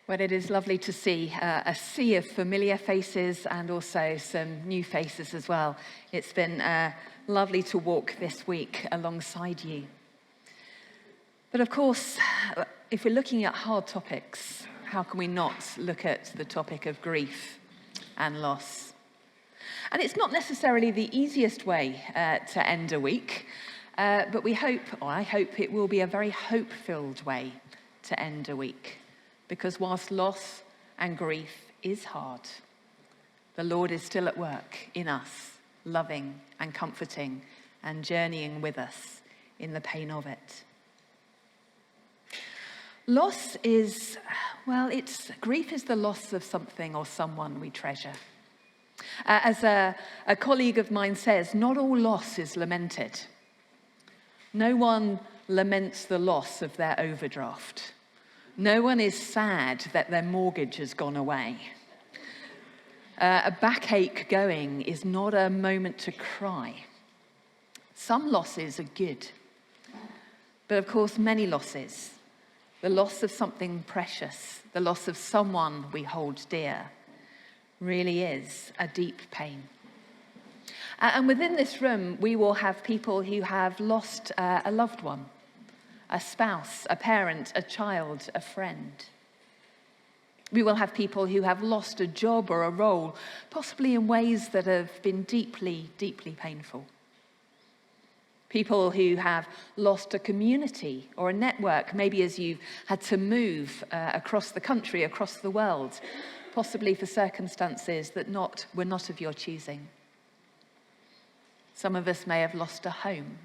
Well, it is lovely to see a sea of familiar faces and also some new faces as well. It's been lovely to walk this week alongside you. But of course, if we're looking at hard topics, how can we not look at the topic of grief and loss? And it's not necessarily the easiest way to end a week, but we hope, or I hope, it will be a very hope-filled way to end a week. Because whilst loss and grief is hard, the Lord is still at work in us, loving and comforting and journeying with us in the pain of it. Loss is, grief is the loss of something or someone we treasure. As a colleague of mine says, not all loss is lamented. No one laments the loss of their overdraft. No one is sad that their mortgage has gone away. A backache going is not a moment to cry. Some losses are good, but of course many losses, the loss of something precious, the loss of someone we hold dear, really is a deep pain. And within this room, we will have people who have lost a loved one, a spouse, a parent, a child, a friend. We will have people who have lost a job or a role, possibly in ways that have been deeply, deeply painful. People who have lost a community or a network, maybe as you've had to move across the country, across the world, possibly for circumstances that were not of your choosing. Some of us may have lost a home.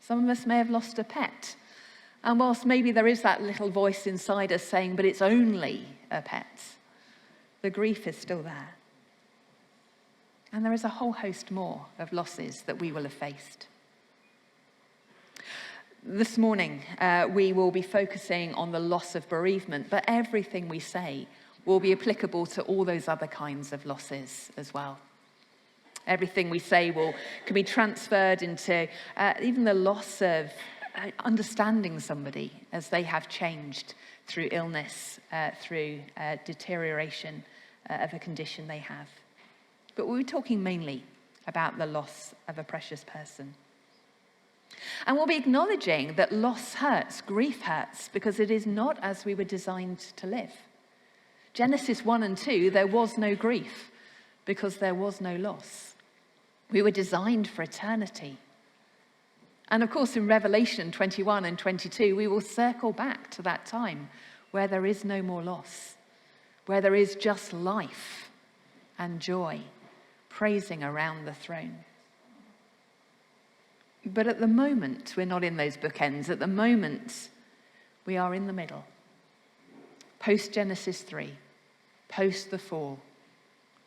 Some of us may have lost a pet. And whilst maybe there is that little voice inside us saying, but it's only a pet, the grief is still there. And there is a whole host more of losses that we will have faced. This morning, we will be focusing on the loss of bereavement, but everything we say will be applicable to all those other kinds of losses as well. Everything we say can be transferred into even the loss of understanding somebody as they have changed through illness, through deterioration of a condition they have. But we're talking mainly about the loss of a precious person. And we'll be acknowledging that loss hurts, grief hurts, because it is not as we were designed to live. Genesis 1 and 2, there was no grief because there was no loss. We were designed for eternity. And of course, in Revelation 21 and 22, we will circle back to that time where there is no more loss, where there is just life and joy, praising around the throne. But at the moment, we're not in those bookends. At the moment, we are in the middle. Post-Genesis 3, post the fall,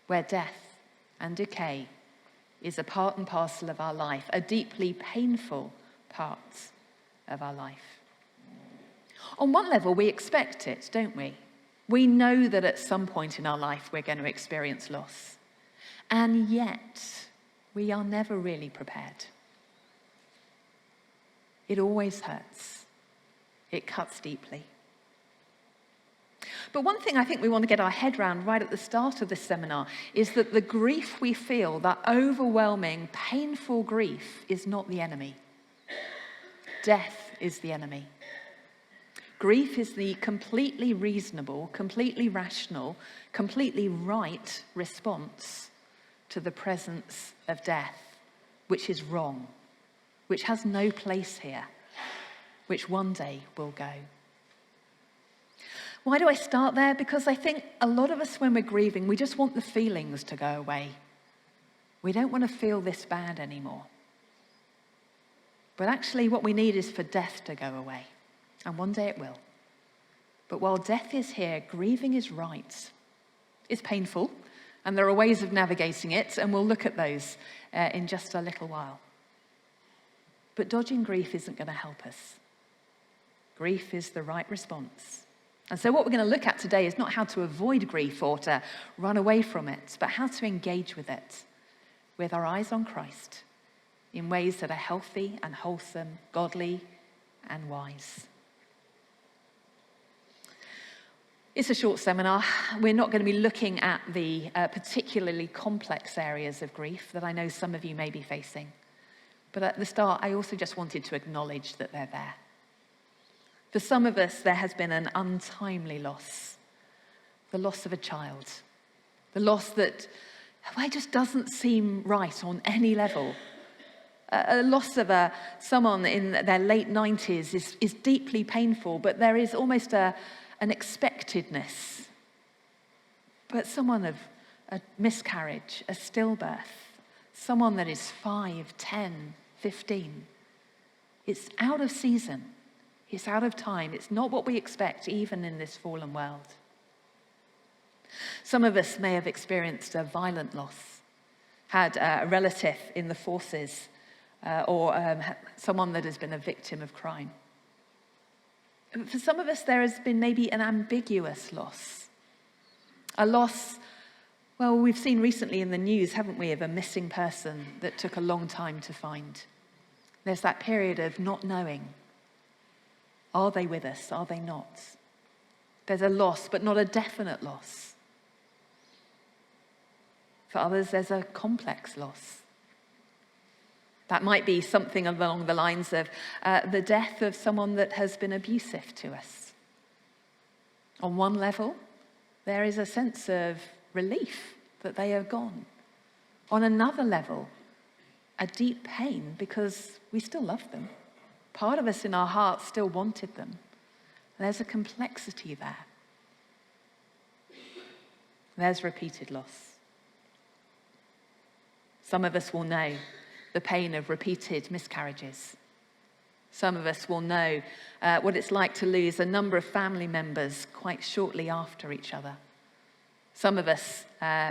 where death and decay is a part and parcel of our life, a deeply painful part of our life. On one level, we expect it, don't we? We know that at some point in our life we're going to experience loss. And yet, we are never really prepared. It always hurts. It cuts deeply. But one thing I think we want to get our head around right at the start of this seminar is that the grief we feel, that overwhelming, painful grief, is not the enemy. Death is the enemy. Grief is the completely reasonable, completely rational, completely right response to the presence of death, which is wrong, which has no place here, which one day will go. Why do I start there? Because I think a lot of us, when we're grieving, we just want the feelings to go away. We don't want to feel this bad anymore. But actually what we need is for death to go away. And one day it will. But while death is here, grieving is right. It's painful, and there are ways of navigating it, and we'll look at those in just a little while. But dodging grief isn't going to help us. Grief is the right response. And so what we're going to look at today is not how to avoid grief or to run away from it, but how to engage with it with our eyes on Christ in ways that are healthy and wholesome, godly and wise. It's a short seminar. We're not going to be looking at the particularly complex areas of grief that I know some of you may be facing. But at the start, I also just wanted to acknowledge that they're there. For some of us, there has been an untimely loss. The loss of a child. The loss that just doesn't seem right on any level. A loss of someone in their late 90s is deeply painful, but there is almost an expectedness. But someone of a miscarriage, a stillbirth, someone that is 5, 10, 15. It's out of season. It's out of time. It's not what we expect, even in this fallen world. Some of us may have experienced a violent loss, had a relative in the forces, or someone that has been a victim of crime. For some of us, there has been maybe an ambiguous loss. A loss, well, we've seen recently in the news, haven't we, of a missing person that took a long time to find. There's that period of not knowing. Are they with us? Are they not? There's a loss, but not a definite loss. For others, there's a complex loss. That might be something along the lines of the death of someone that has been abusive to us. On one level, there is a sense of relief that they are gone. On another level, a deep pain because we still love them. Part of us in our hearts still wanted them. There's a complexity there. There's repeated loss. Some of us will know the pain of repeated miscarriages. Some of us will know what it's like to lose a number of family members quite shortly after each other. Some of us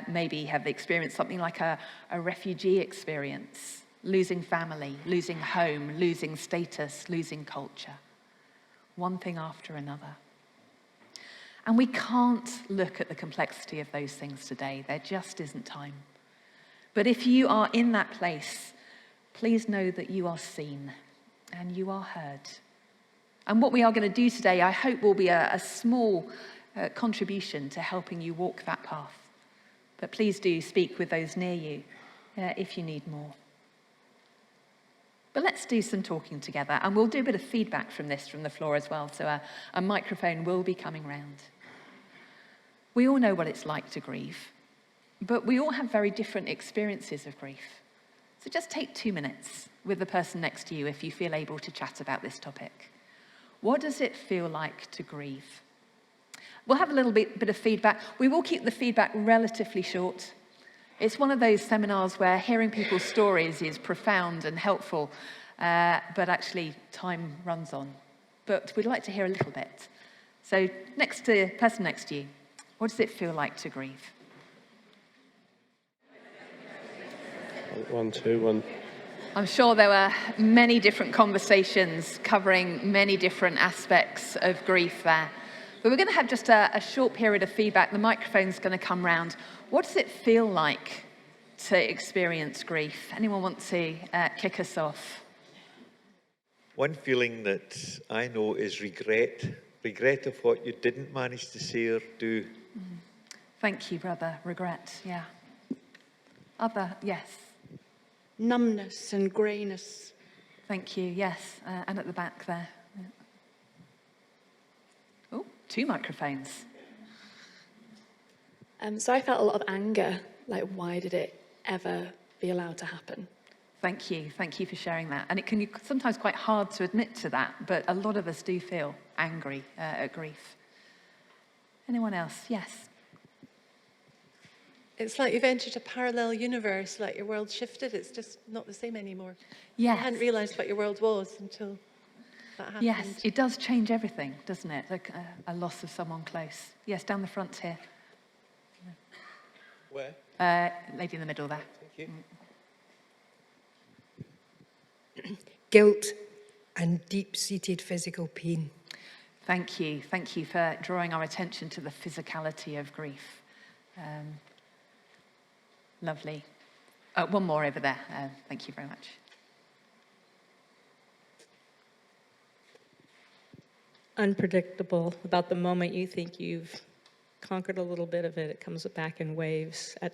maybe have experienced something like a refugee experience, losing family, losing home, losing status, losing culture. One thing after another. And we can't look at the complexity of those things today. There just isn't time. But if you are in that place, please know that you are seen and you are heard. And what we are going to do today, I hope, will be a small contribution to helping you walk that path. But please do speak with those near you if you need more. But let's do some talking together, and we'll do a bit of feedback from the floor as well, so a microphone will be coming round. We all know what it's like to grieve, but we all have very different experiences of grief. So just take 2 minutes with the person next to you if you feel able to chat about this topic. What does it feel like to grieve? We'll have a little bit of feedback. We will keep the feedback relatively short. It's one of those seminars where hearing people's stories is profound and helpful, but actually time runs on. But we'd like to hear a little bit. So person next to you, what does it feel like to grieve? 1, 2, 1. I'm sure there were many different conversations covering many different aspects of grief there. But we're going to have just a short period of feedback. The microphone's going to come round. What does it feel like to experience grief? Anyone want to kick us off? One feeling that I know is regret of what you didn't manage to say or do. Thank you, brother. Regret, yeah. Yes. Numbness and greyness. Thank you, yes. And at the back there. Yeah. Oh, 2 microphones. So I felt a lot of anger, like why did it ever be allowed to happen? Thank you for sharing that. And it can be sometimes quite hard to admit to that, but a lot of us do feel angry at grief. Anyone else? Yes. It's like you've entered a parallel universe, like your world shifted. It's just not the same anymore. Yes. You hadn't realised what your world was until that happened. Yes, it does change everything, doesn't it? Like a loss of someone close. Yes, down the front here. Where? Lady in the middle there. Thank you. Guilt and deep-seated physical pain. Thank you for drawing our attention to the physicality of grief. Lovely. One more over there. Thank you very much. Unpredictable, about the moment you think you've conquered a little bit of it. It comes back in waves at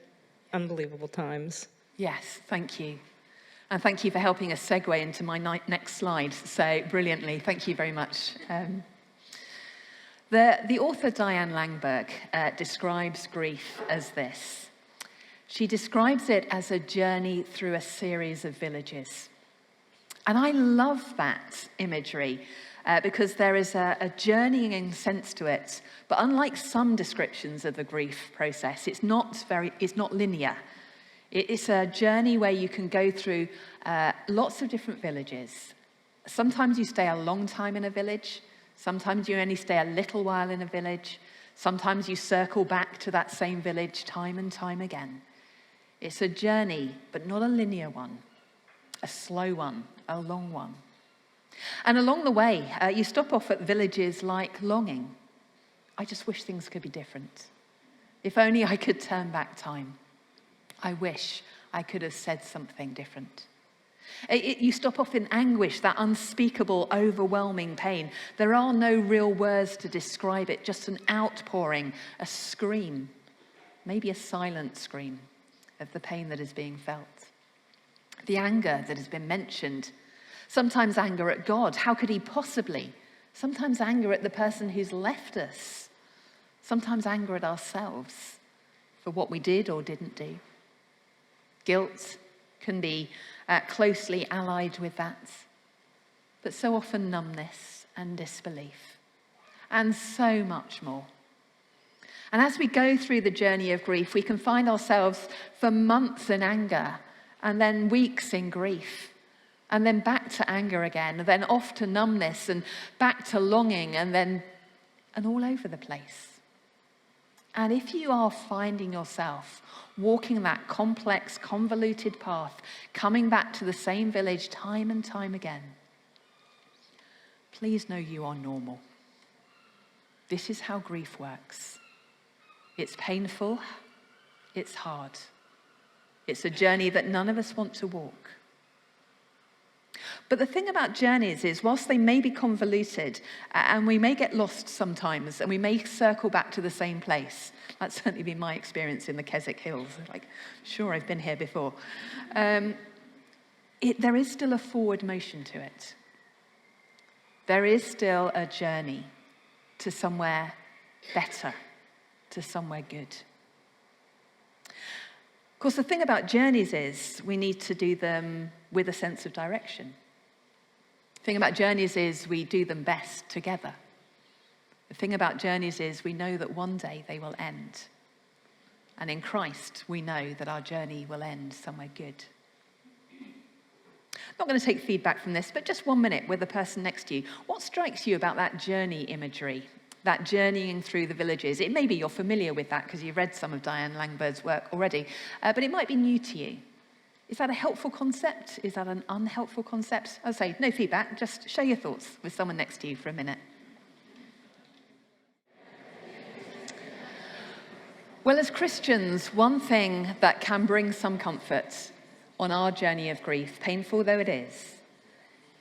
unbelievable times. Yes, thank you. And thank you for helping us segue into my next slide so brilliantly. Thank you very much. The author Diane Langberg describes grief as this. She describes it as a journey through a series of villages. And I love that imagery because there is a journeying sense to it. But unlike some descriptions of the grief process, it's not linear. It's a journey where you can go through lots of different villages. Sometimes you stay a long time in a village. Sometimes you only stay a little while in a village. Sometimes you circle back to that same village time and time again. It's a journey, but not a linear one, a slow one, a long one. And along the way, you stop off at villages like longing. I just wish things could be different. If only I could turn back time. I wish I could have said something different. You stop off in anguish, that unspeakable, overwhelming pain. There are no real words to describe it, just an outpouring, a scream, maybe a silent scream of the pain that is being felt. The anger that has been mentioned, sometimes anger at God. How could he possibly? Sometimes anger at the person who's left us. Sometimes anger at ourselves for what we did or didn't do. Guilt can be closely allied with that, but so often numbness and disbelief, and so much more. And as we go through the journey of grief, we can find ourselves for months in anger, and then weeks in grief, and then back to anger again, and then off to numbness, and back to longing, and all over the place. And if you are finding yourself walking that complex, convoluted path, coming back to the same village time and time again, please know you are normal. This is how grief works. It's painful, it's hard. It's a journey that none of us want to walk. But the thing about journeys is, whilst they may be convoluted, and we may get lost sometimes, and we may circle back to the same place. That's certainly been my experience in the Keswick Hills. Like, sure, I've been here before. There is still a forward motion to it. There is still a journey to somewhere better, to somewhere good. Of course, the thing about journeys is we need to do them with a sense of direction. The thing about journeys is we do them best together. The thing about journeys is we know that one day they will end. And in Christ, we know that our journey will end somewhere good. I'm not going to take feedback from this, but just 1 minute with the person next to you. What strikes you about that journey imagery? That journeying through the villages? It may be you're familiar with that because you've read some of Diane Langberg's work already, but it might be new to you. Is that a helpful concept? Is that an unhelpful concept? I'll say no feedback, just share your thoughts with someone next to you for a minute. Well, as Christians, one thing that can bring some comfort on our journey of grief, painful though it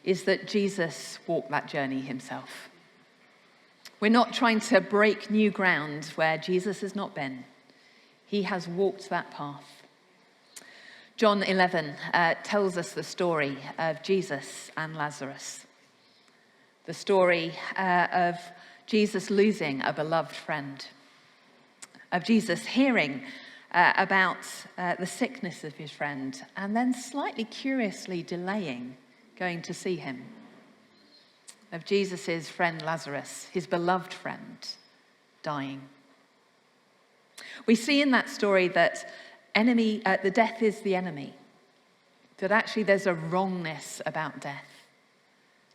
is that Jesus walked that journey himself. We're not trying to break new ground where Jesus has not been. He has walked that path. John 11 tells us the story of Jesus and Lazarus. The story of Jesus losing a beloved friend. Of Jesus hearing about the sickness of his friend and then slightly curiously delaying going to see him. Of Jesus' friend Lazarus, his beloved friend, dying. We see in that story that the death is the enemy. That actually there's a wrongness about death.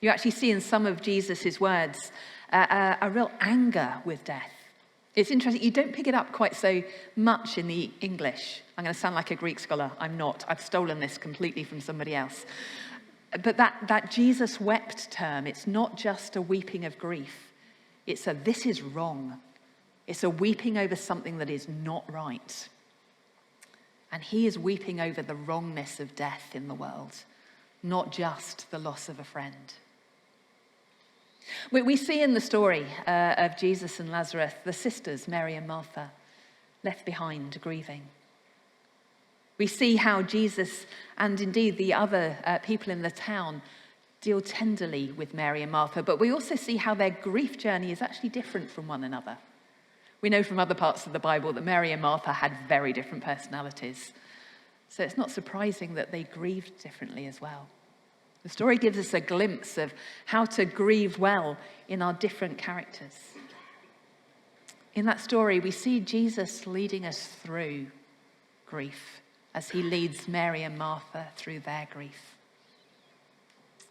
You actually see in some of Jesus' words a real anger with death. It's interesting, you don't pick it up quite so much in the English. I'm going to sound like a Greek scholar. I'm not. I've stolen this completely from somebody else. But that Jesus wept term, it's not just a weeping of grief. It's a this is wrong. It's a weeping over something that is not right. And he is weeping over the wrongness of death in the world, not just the loss of a friend. We see in the story of Jesus and Lazarus, the sisters, Mary and Martha, left behind grieving. We see how Jesus and indeed the other people in the town deal tenderly with Mary and Martha, but we also see how their grief journey is actually different from one another. We know from other parts of the Bible that Mary and Martha had very different personalities, so it's not surprising that they grieved differently as well. The story gives us a glimpse of how to grieve well in our different characters. In that story, we see Jesus leading us through grief as he leads Mary and Martha through their grief.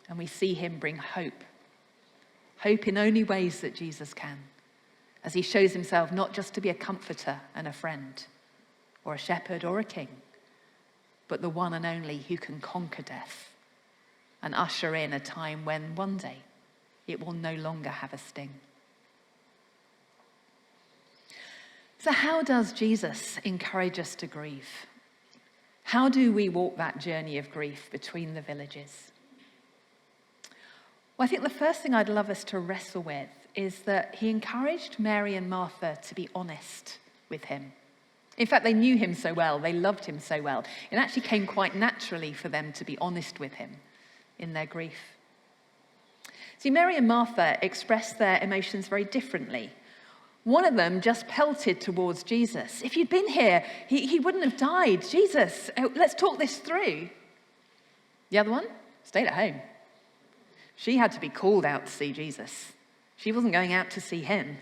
And we see him bring hope in only ways that Jesus can, as he shows himself not just to be a comforter and a friend, or a shepherd or a king, but the one and only who can conquer death and usher in a time when one day it will no longer have a sting. So how does Jesus encourage us to grieve? How do we walk that journey of grief between the villages? Well, I think the first thing I'd love us to wrestle with is that he encouraged Mary and Martha to be honest with him. In fact, they knew him so well, they loved him so well. It actually came quite naturally for them to be honest with him in their grief. See, Mary and Martha expressed their emotions very differently. One of them just pelted towards Jesus. If you'd been here, he wouldn't have died. Jesus, let's talk this through. The other one stayed at home. She had to be called out to see Jesus. She wasn't going out to see him.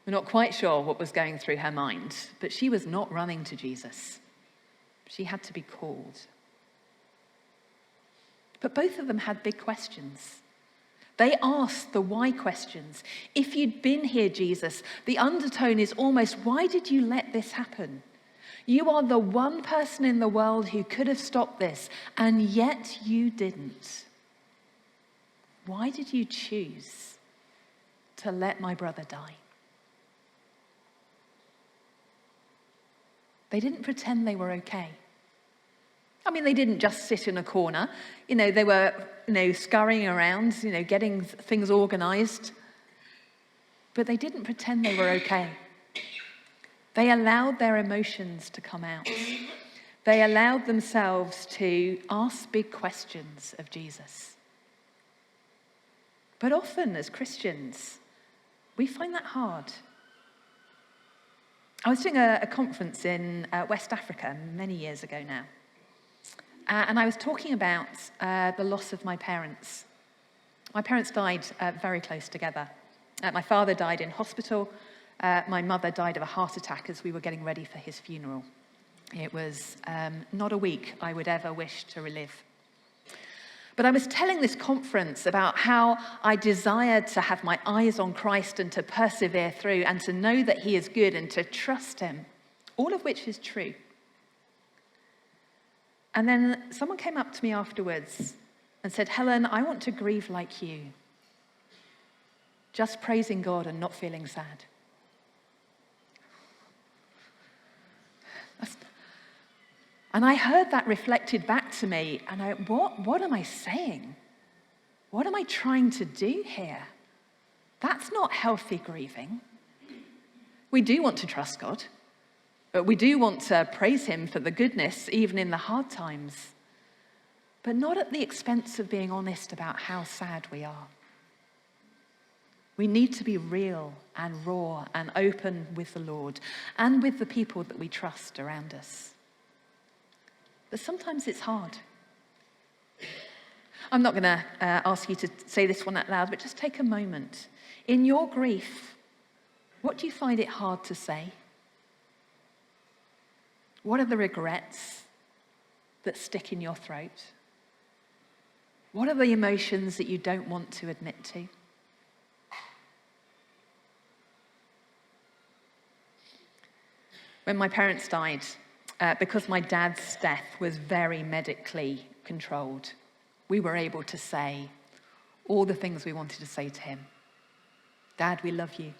We're not quite sure what was going through her mind, but she was not running to Jesus. She had to be called. But both of them had big questions. They asked the why questions. If you'd been here, Jesus, the undertone is almost, why did you let this happen? You are the one person in the world who could have stopped this, and yet you didn't. Why did you choose to let my brother die? They didn't pretend they were okay. I mean, they didn't just sit in a corner. They were, scurrying around, getting things organised. But they didn't pretend they were okay. They allowed their emotions to come out. They allowed themselves to ask big questions of Jesus. But often, as Christians, we find that hard. I was doing a conference in West Africa many years ago now. And I was talking about the loss of my parents. My parents died very close together. My father died in hospital. My mother died of a heart attack as we were getting ready for his funeral. It was not a week I would ever wish to relive. But I was telling this conference about how I desired to have my eyes on Christ and to persevere through and to know that he is good and to trust him, all of which is true. And then someone came up to me afterwards and said, Helen, I want to grieve like you, just praising God and not feeling sad. And I heard that reflected back to me, and what am I saying? What am I trying to do here? That's not healthy grieving. We do want to trust God, but we do want to praise him for the goodness, even in the hard times, but not at the expense of being honest about how sad we are. We need to be real and raw and open with the Lord and with the people that we trust around us. But sometimes it's hard. I'm not going to ask you to say this one out loud, but just take a moment. In your grief, what do you find it hard to say? What are the regrets that stick in your throat? What are the emotions that you don't want to admit to? When my parents died, because my dad's death was very medically controlled, we were able to say all the things we wanted to say to him. Dad, we love you.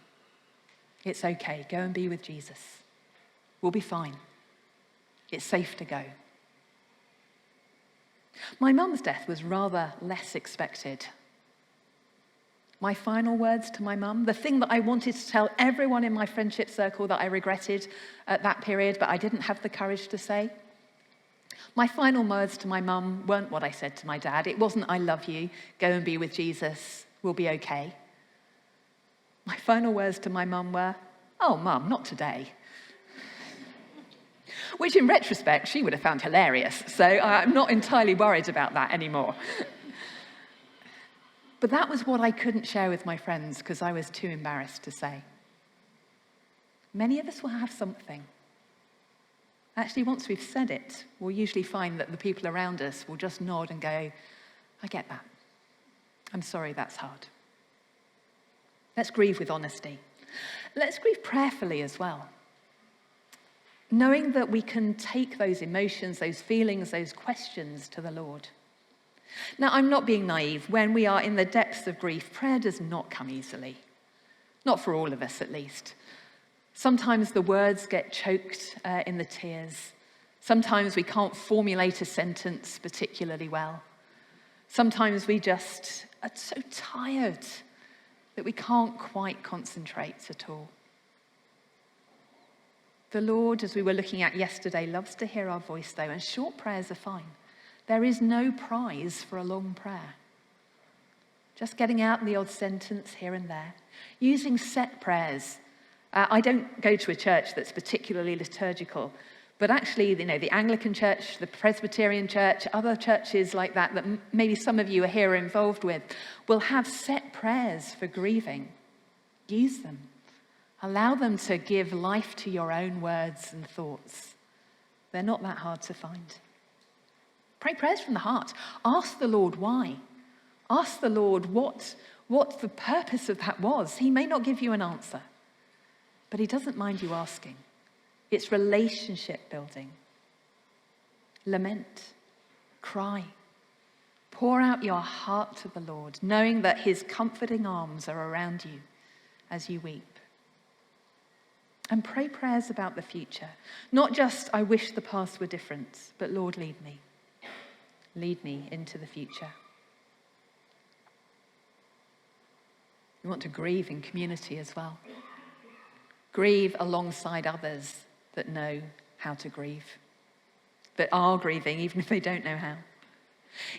It's okay. Go and be with Jesus. We'll be fine. It's safe to go. My mum's death was rather less expected. My final words to my mum, the thing that I wanted to tell everyone in my friendship circle that I regretted at that period, but I didn't have the courage to say. My final words to my mum weren't what I said to my dad. It wasn't, I love you, go and be with Jesus, we'll be okay. My final words to my mum were, oh, Mum, not today. Which in retrospect, she would have found hilarious. So I'm not entirely worried about that anymore. But that was what I couldn't share with my friends because I was too embarrassed to say. Many of us will have something. Actually, once we've said it, we'll usually find that the people around us will just nod and go, I get that. I'm sorry, that's hard. Let's grieve with honesty. Let's grieve prayerfully as well. Knowing that we can take those emotions, those feelings, those questions to the Lord. Now, I'm not being naive. When we are in the depths of grief, prayer does not come easily. Not for all of us, at least. Sometimes the words get choked in the tears. Sometimes we can't formulate a sentence particularly well. Sometimes we just are so tired that we can't quite concentrate at all. The Lord, as we were looking at yesterday, loves to hear our voice though, and short prayers are fine. There is no prize for a long prayer. Just getting out the odd sentence here and there. Using set prayers. I don't go to a church that's particularly liturgical, but actually, the Anglican Church, the Presbyterian Church, other churches like that maybe some of you are here involved with, will have set prayers for grieving. Use them. Allow them to give life to your own words and thoughts. They're not that hard to find. Pray prayers from the heart. Ask the Lord why. Ask the Lord what the purpose of that was. He may not give you an answer, but he doesn't mind you asking. It's relationship building. Lament. Cry. Pour out your heart to the Lord, knowing that his comforting arms are around you as you weep. And pray prayers about the future. Not just, I wish the past were different, but Lord, lead me. Lead me into the future. We want to grieve in community as well. Grieve alongside others that know how to grieve, that are grieving even if they don't know how.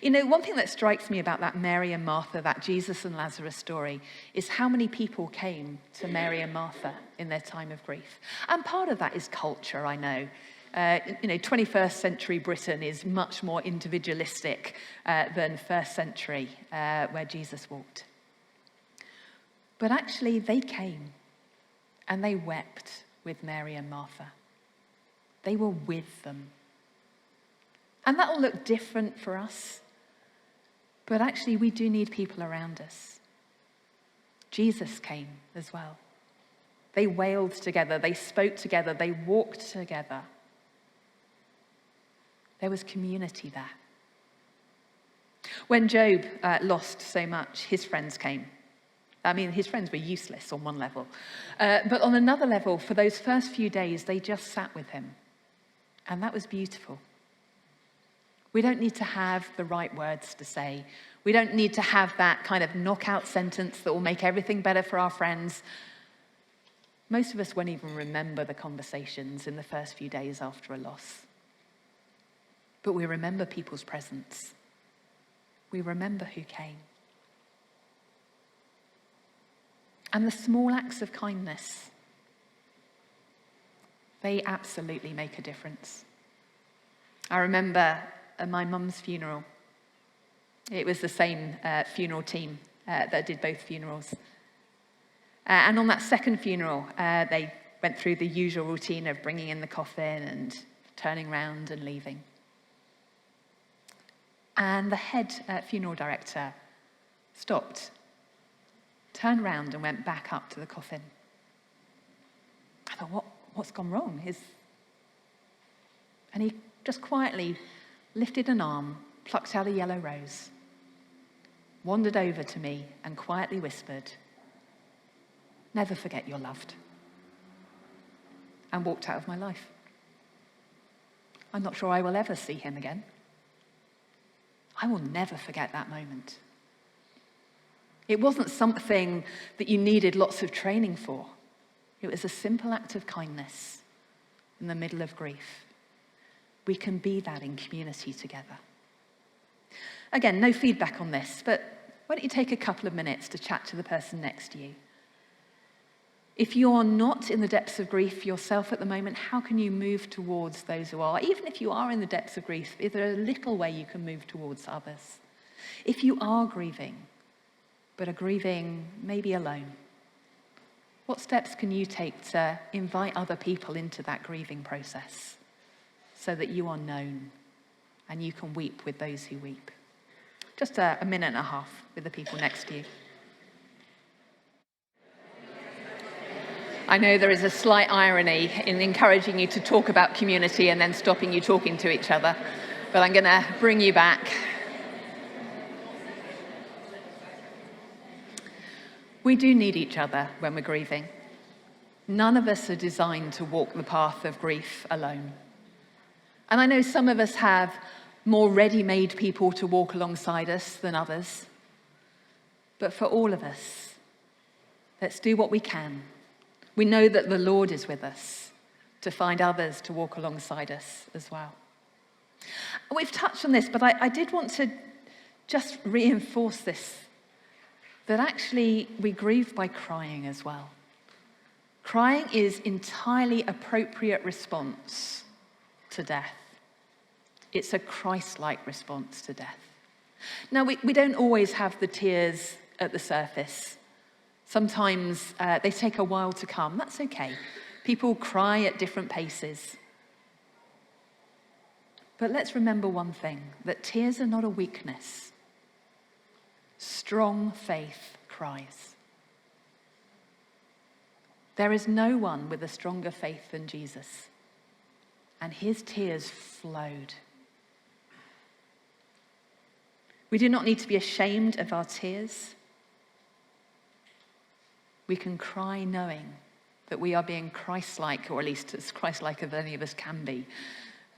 One thing that strikes me about that Mary and Martha, that Jesus and Lazarus story, is how many people came to Mary and Martha in their time of grief. And part of that is culture, I know. 21st century Britain is much more individualistic than first century where Jesus walked. But actually, they came and they wept with Mary and Martha. They were with them. And that will look different for us. But actually, we do need people around us. Jesus came as well. They wailed together. They spoke together. They walked together. There was community there. When Job lost so much, his friends came. His friends were useless on one level. But on another level, for those first few days, they just sat with him. And that was beautiful. We don't need to have the right words to say. We don't need to have that kind of knockout sentence that will make everything better for our friends. Most of us won't even remember the conversations in the first few days after a loss. But we remember people's presence. We remember who came. And the small acts of kindness, they absolutely make a difference. I remember at my mum's funeral, it was the same funeral team that did both funerals. And on that second funeral, they went through the usual routine of bringing in the coffin and turning around and leaving. And the head funeral director stopped, turned round and went back up to the coffin. I thought, what's gone wrong? And he just quietly lifted an arm, plucked out a yellow rose, wandered over to me and quietly whispered, "Never forget you're loved," and walked out of my life. I'm not sure I will ever see him again. I will never forget that moment. It wasn't something that you needed lots of training for. It was a simple act of kindness in the middle of grief. We can be that in community together. Again, no feedback on this, but why don't you take a couple of minutes to chat to the person next to you? If you're not in the depths of grief yourself at the moment, how can you move towards those who are? Even if you are in the depths of grief, is there a little way you can move towards others? If you are grieving, but are grieving maybe alone, what steps can you take to invite other people into that grieving process so that you are known and you can weep with those who weep? Just a minute and a half with the people next to you. I know there is a slight irony in encouraging you to talk about community and then stopping you talking to each other, but I'm going to bring you back. We do need each other when we're grieving. None of us are designed to walk the path of grief alone. And I know some of us have more ready-made people to walk alongside us than others. But for all of us, let's do what we can. We know that the Lord is with us to find others to walk alongside us as well. We've touched on this, but I did want to just reinforce this, that actually we grieve by crying as well. Crying is entirely appropriate response to death. It's a Christ-like response to death. Now, we don't always have the tears at the surface. Sometimes they take a while to come. That's okay. People cry at different paces. But let's remember one thing, that tears are not a weakness. Strong faith cries. There is no one with a stronger faith than Jesus, and his tears flowed. We do not need to be ashamed of our tears. We can cry knowing that we are being Christ-like, or at least as Christ-like as any of us can be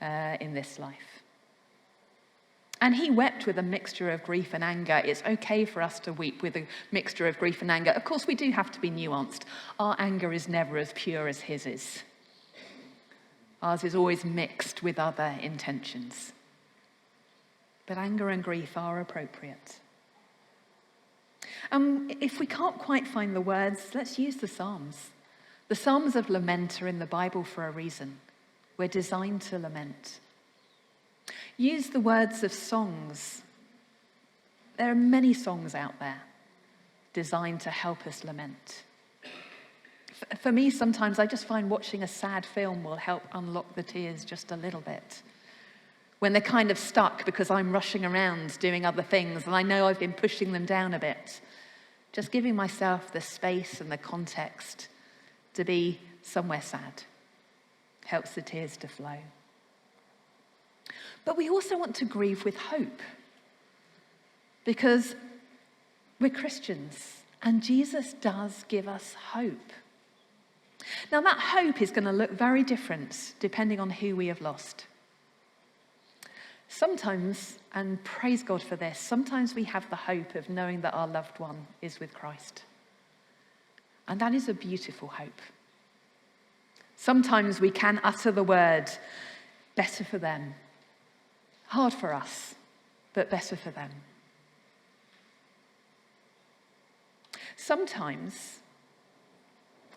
in this life. And he wept with a mixture of grief and anger. It's okay for us to weep with a mixture of grief and anger. Of course, we do have to be nuanced. Our anger is never as pure as his is. Ours is always mixed with other intentions. But anger and grief are appropriate. If we can't quite find the words, let's use the Psalms. The Psalms of lament are in the Bible for a reason. We're designed to lament. Use the words of songs. There are many songs out there designed to help us lament. For me, sometimes I just find watching a sad film will help unlock the tears just a little bit. When they're kind of stuck because I'm rushing around doing other things and I know I've been pushing them down a bit. Just giving myself the space and the context to be somewhere sad helps the tears to flow. But we also want to grieve with hope, because we're Christians and Jesus does give us hope. Now that hope is going to look very different depending on who we have lost. Sometimes, and praise God for this, sometimes we have the hope of knowing that our loved one is with Christ. And that is a beautiful hope. Sometimes we can utter the word, better for them. Hard for us, but better for them. Sometimes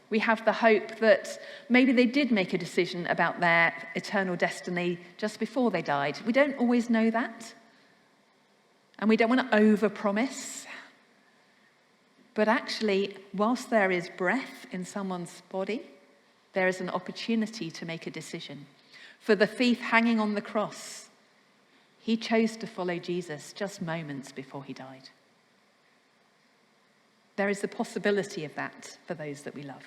we have the hope that maybe they did make a decision about their eternal destiny just before they died. We don't always know that. And we don't want to overpromise. But actually, whilst there is breath in someone's body, there is an opportunity to make a decision. For the thief hanging on the cross, he chose to follow Jesus just moments before he died. There is the possibility of that for those that we love.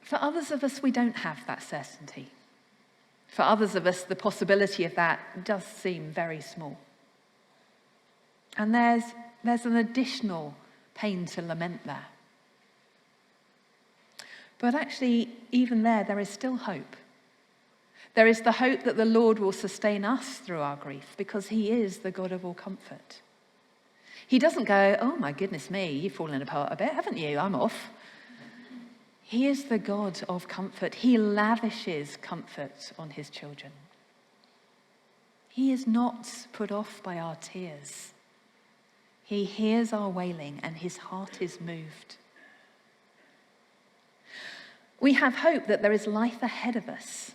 For others of us, we don't have that certainty. For others of us, the possibility of that does seem very small. And there's an additional pain to lament there. But actually, even there is still hope. There is the hope that the Lord will sustain us through our grief, because he is the God of all comfort. He doesn't go, oh my goodness me, you've fallen apart a bit, haven't you? I'm off. He is the God of comfort. He lavishes comfort on his children. He is not put off by our tears. He hears our wailing and his heart is moved. We have hope that there is life ahead of us.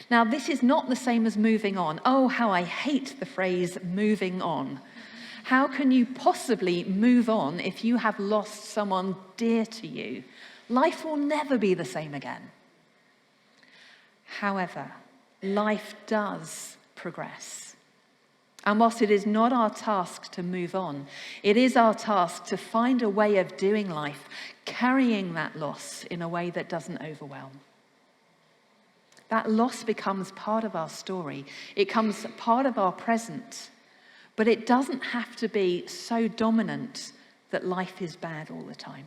Now, this is not the same as moving on. Oh, how I hate the phrase moving on. How can you possibly move on if you have lost someone dear to you? Life will never be the same again. However, life does progress. And whilst it is not our task to move on, it is our task to find a way of doing life, carrying that loss in a way that doesn't overwhelm. That loss becomes part of our story. It becomes part of our present. But it doesn't have to be so dominant that life is bad all the time.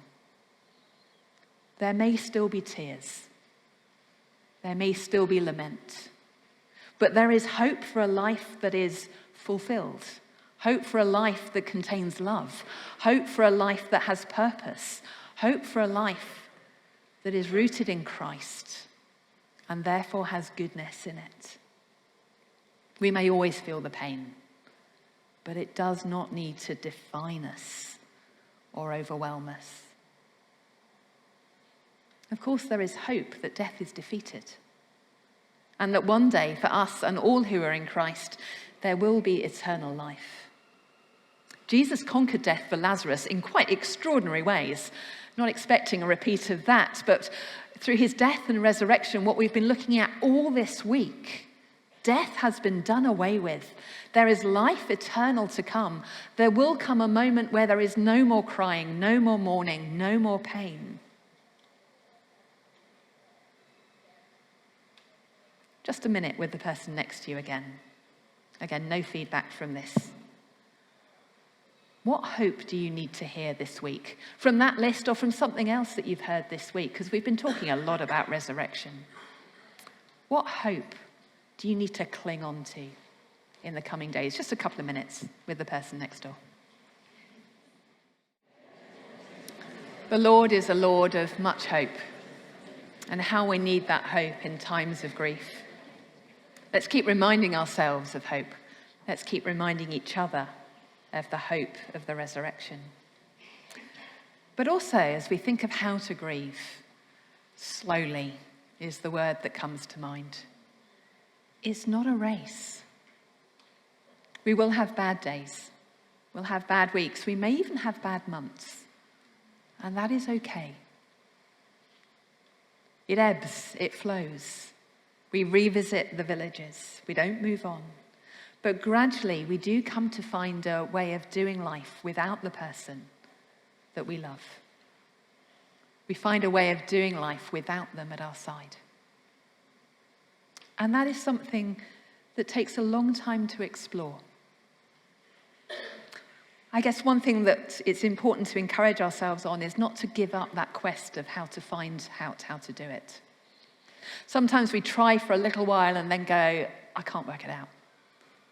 There may still be tears. There may still be lament. But there is hope for a life that is fulfilled. Hope for a life that contains love. Hope for a life that has purpose. Hope for a life that is rooted in Christ and therefore has goodness in it. We may always feel the pain, but it does not need to define us or overwhelm us. Of course, there is hope that death is defeated, and that one day, for us and all who are in Christ, there will be eternal life. Jesus conquered death for Lazarus in quite extraordinary ways. Not expecting a repeat of that, but through his death and resurrection, what we've been looking at all this week, death has been done away with. There is life eternal to come. There will come a moment where there is no more crying, no more mourning, no more pain. Just a minute with the person next to you again. Again, no feedback from this. What hope do you need to hear this week? From that list or from something else that you've heard this week? Because we've been talking a lot about resurrection. What hope do you need to cling on to in the coming days? Just a couple of minutes with the person next door. The Lord is a Lord of much hope, and how we need that hope in times of grief. Let's keep reminding ourselves of hope. Let's keep reminding each other of the hope of the resurrection. But also, as we think of how to grieve, slowly is the word that comes to mind. It's not a race. We will have bad days. We'll have bad weeks. We may even have bad months. And that is okay. It ebbs, it flows. We revisit the villages. We don't move on. But gradually, we do come to find a way of doing life without the person that we love. We find a way of doing life without them at our side. And that is something that takes a long time to explore. I guess one thing that it's important to encourage ourselves on is not to give up that quest of how to find out how to do it. Sometimes we try for a little while and then go, I can't work it out.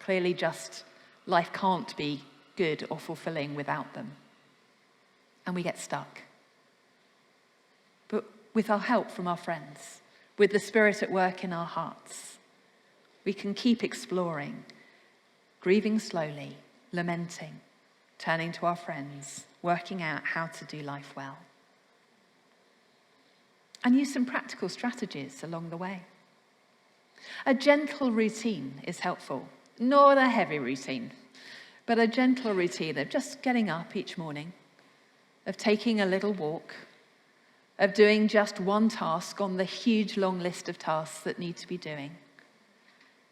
Clearly just life can't be good or fulfilling without them. And we get stuck. But with our help from our friends, with the Spirit at work in our hearts, we can keep exploring, grieving slowly, lamenting, turning to our friends, working out how to do life well. And use some practical strategies along the way. A gentle routine is helpful. Not a heavy routine, but a gentle routine of just getting up each morning, of taking a little walk, of doing just one task on the huge long list of tasks that need to be doing,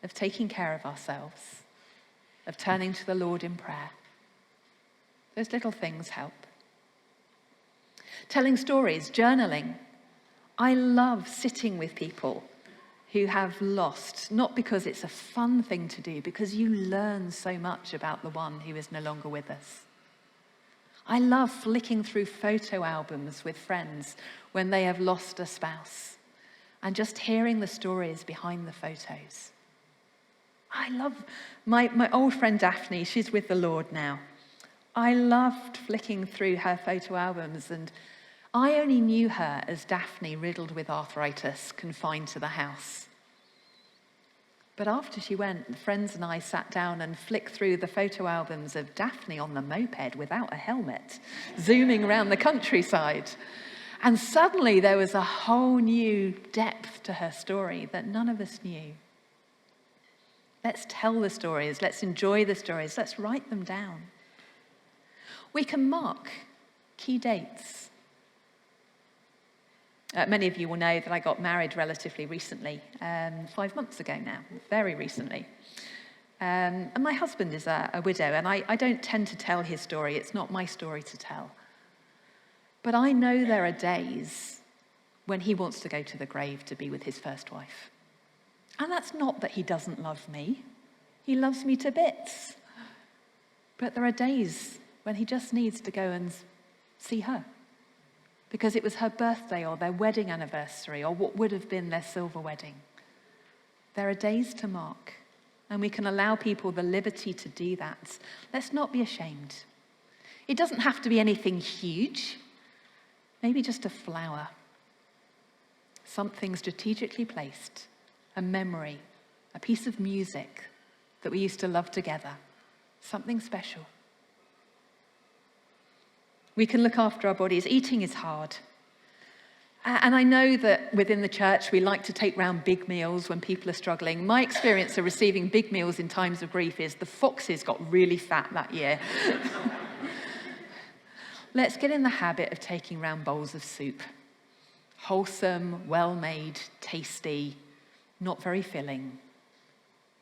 of taking care of ourselves, of turning to the Lord in prayer. Those little things help. Telling stories, journaling. I love sitting with people who have lost, not because it's a fun thing to do, because you learn so much about the one who is no longer with us. I love flicking through photo albums with friends when they have lost a spouse and just hearing the stories behind the photos. I love my old friend Daphne, she's with the Lord now. I loved flicking through her photo albums, and I only knew her as Daphne, riddled with arthritis, confined to the house. But after she went, friends and I sat down and flicked through the photo albums of Daphne on the moped without a helmet, zooming around the countryside. And suddenly there was a whole new depth to her story that none of us knew. Let's tell the stories, let's enjoy the stories, let's write them down. We can mark key dates. Many of you will know that I got married relatively recently, 5 months ago now, very recently. And my husband is a widow, and I don't tend to tell his story. It's not my story to tell. But I know there are days when he wants to go to the grave to be with his first wife. And that's not that he doesn't love me. He loves me to bits. But there are days when he just needs to go and see her, because it was her birthday or their wedding anniversary or what would have been their silver wedding. There are days to mark, and we can allow people the liberty to do that. Let's not be ashamed. It doesn't have to be anything huge, maybe just a flower, something strategically placed, a memory, a piece of music that we used to love together, something special. We can look after our bodies. Eating is hard. And I know that within the church, we like to take round big meals when people are struggling. My experience of receiving big meals in times of grief is the foxes got really fat that year. Let's get in the habit of taking round bowls of soup. Wholesome, well-made, tasty, not very filling,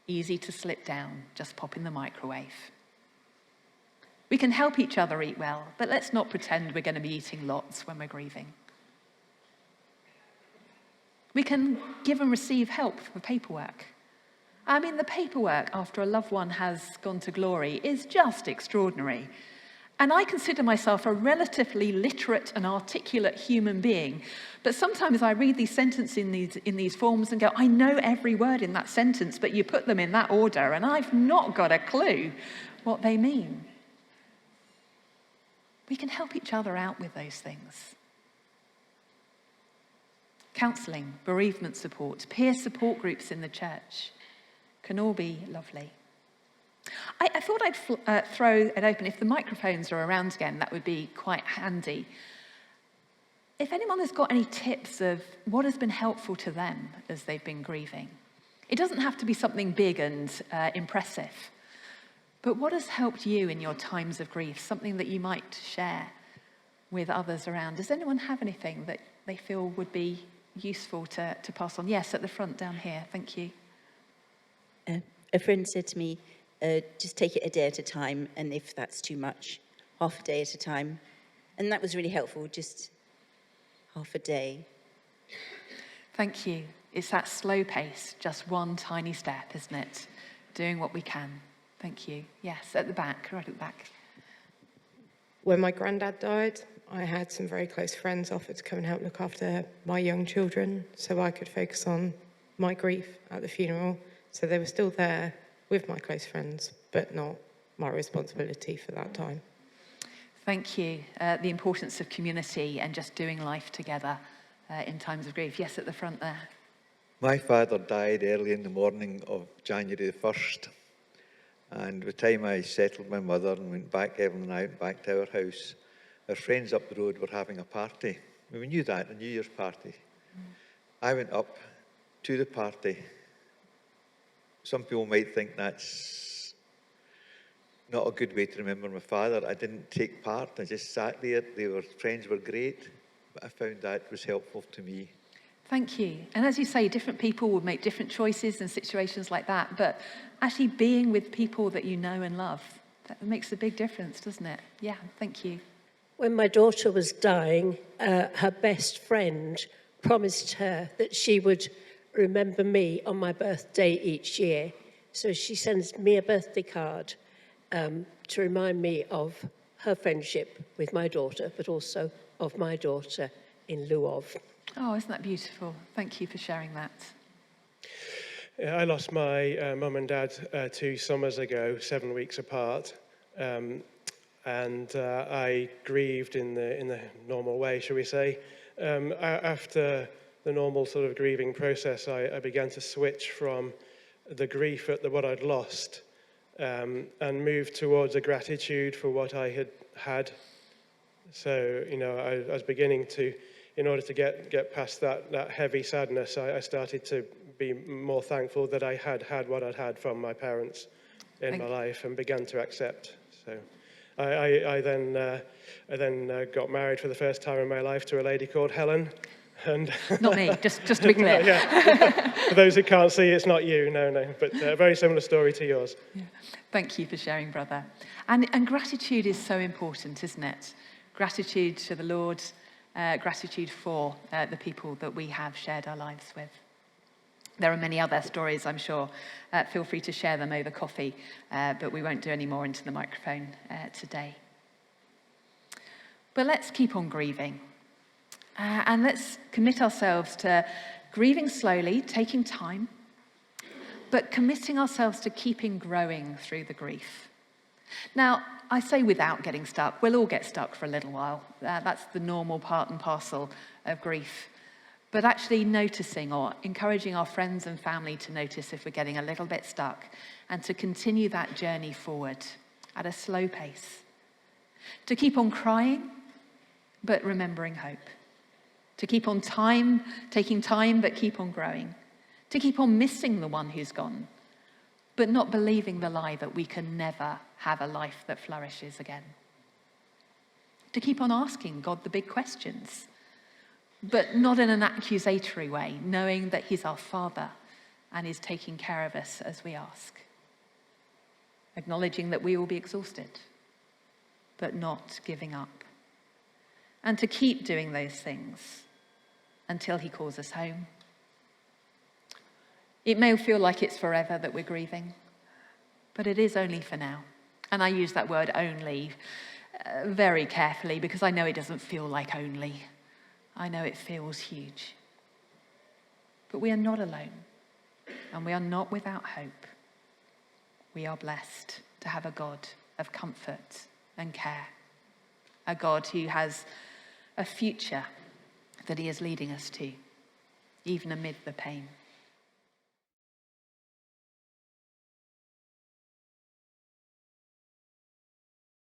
easy to slip down, just pop in the microwave. We can help each other eat well, but let's not pretend we're going to be eating lots when we're grieving. We can give and receive help for paperwork. I mean, the paperwork after a loved one has gone to glory is just extraordinary. And I consider myself a relatively literate and articulate human being, but sometimes I read these sentences in these forms and go, I know every word in that sentence, but you put them in that order, and I've not got a clue what they mean. We can help each other out with those things. Counselling, bereavement support, peer support groups in the church can all be lovely. I thought I'd throw it open. If the microphones are around again, that would be quite handy. If anyone has got any tips of what has been helpful to them as they've been grieving. It doesn't have to be something big and impressive. But what has helped you in your times of grief? Something that you might share with others around. Does anyone have anything that they feel would be useful to pass on? Yes, at the front down here. Thank you. A friend said to me, just take it a day at a time, and if that's too much, half a day at a time. And that was really helpful, just half a day. Thank you. It's that slow pace, just one tiny step, isn't it? Doing what we can. Thank you. Yes, at the back, right at the back. When my granddad died, I had some very close friends offer to come and help look after my young children so I could focus on my grief at the funeral. So they were still there with my close friends, but not my responsibility for that time. Thank you. The importance of community and just doing life together in times of grief. Yes, at the front there. My father died early in the morning of January the 1st. And by the time I settled my mother and went back, Helen and I went back to our house, our friends up the road were having a party. We knew that, a New Year's party. I went up to the party. Some people might think that's not a good way to remember my father. I didn't take part, I just sat there. Friends were great, but I found that was helpful to me. Thank you. And as you say, different people will make different choices in situations like that, but actually being with people that you know and love, that makes a big difference, doesn't it? Yeah, thank you. When my daughter was dying, her best friend promised her that she would remember me on my birthday each year. So she sends me a birthday card to remind me of her friendship with my daughter, but also of my daughter in lieu of. Oh, isn't that beautiful? Thank you for sharing that. Yeah, I lost my mum and dad 2 summers ago, 7 weeks apart. and I grieved in the normal way, shall we say. After the normal sort of grieving process, I began to switch from the grief at what I'd lost and move towards a gratitude for what I had had. So, I was beginning to, in order to get past that heavy sadness, I started to be more thankful that I had what I'd had from my parents in my life and began to accept. So I then got married for the first time in my life to a lady called Helen. And Not me, just to be clear. Yeah. For those who can't see, it's not you, no. But a very similar story to yours. Yeah. Thank you for sharing, brother. And gratitude is so important, isn't it? Gratitude to the Lord, gratitude for the people that we have shared our lives with. There are many other stories, I'm sure. Feel free to share them over coffee, but we won't do any more into the microphone today. But let's keep on grieving. And let's commit ourselves to grieving slowly, taking time, but committing ourselves to keeping growing through the grief. Now, I say without getting stuck. We'll all get stuck for a little while. That's the normal part and parcel of grief. But actually noticing or encouraging our friends and family to notice if we're getting a little bit stuck and to continue that journey forward at a slow pace. To keep on crying, but remembering hope. To keep on taking time, but keep on growing. To keep on missing the one who's gone, but not believing the lie that we can never have a life that flourishes again. To keep on asking God the big questions, but not in an accusatory way, knowing that he's our Father and is taking care of us as we ask. Acknowledging that we will be exhausted, but not giving up. And to keep doing those things until he calls us home. It may feel like it's forever that we're grieving, but it is only for now. And I use that word only very carefully because I know it doesn't feel like only. I know it feels huge. But we are not alone, and we are not without hope. We are blessed to have a God of comfort and care, a God who has a future that he is leading us to, even amid the pain.